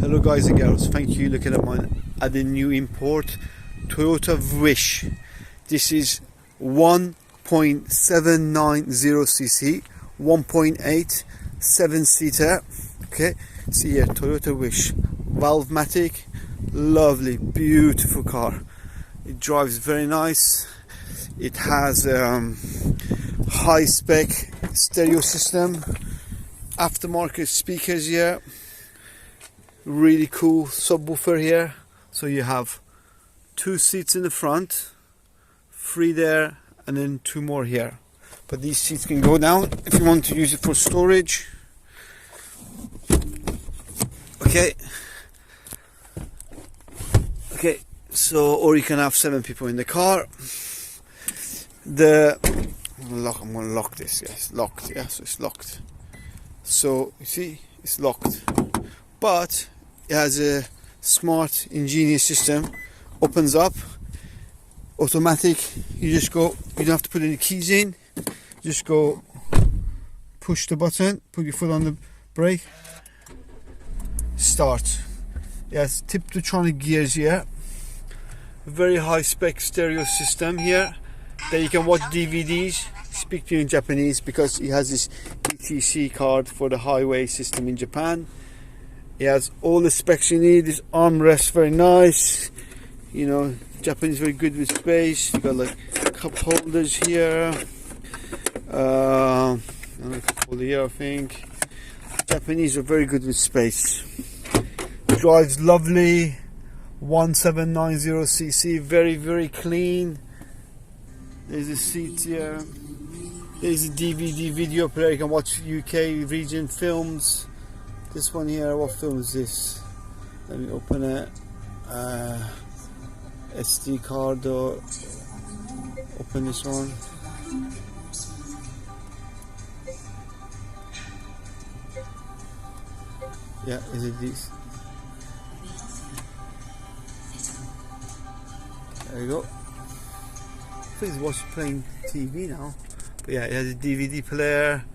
Hello guys and girls, thank you looking at the new import Toyota Wish. This is 1.790cc, 1.8, 7-seater. Okay, see here, Toyota Wish, Valvematic, lovely, beautiful car. It drives very nice. It has high spec stereo system, aftermarket speakers here. Really cool subwoofer here, so you have 2 seats in the front, 3 there, and then 2 more here. But these seats can go down if you want to use it for storage. Okay, so, or you can have 7 people in the car. I'm gonna lock this. Yes, locked. Yeah, so it's locked. So you see, it's locked, but it has a smart, ingenious system. Opens up, automatic. You just go. You don't have to put any keys in. Just go, push the button, put your foot on the brake, start. It has Tiptronic gears here. Very high spec stereo system here. That you can watch DVDs. Speak to you in Japanese because it has this DOHC card for the highway system in Japan. It has all the specs you need. This armrest, very nice. You know, Japanese very good with space. You got like cup holders here. Cup holder here, I think. Japanese are very good with space. Drives lovely. 1790cc, very clean. There's a seat here. There's a DVD video player. You can watch UK region films. This one here, what film is this? Let me open it. SD card, or open this one. Yeah, is it this? There you go. I think it's playing TV now. But yeah, it has a DVD player.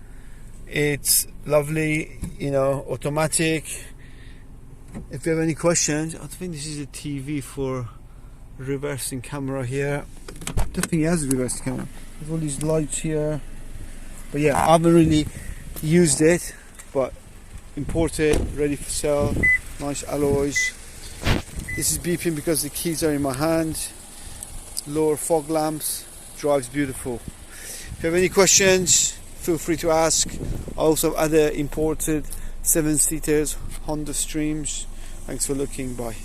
It's lovely, you know, automatic. If you have any questions, I think this is a TV for reversing camera here. I don't think it has a reversing camera. There's all these lights here. But yeah, I haven't really used it, but imported, ready for sale. Nice alloys. This is beeping because the keys are in my hand. Lower fog lamps. Drives beautiful. If you have any questions, feel free to ask. I also have other imported 7-seaters, Honda Streams. Thanks for looking. Bye.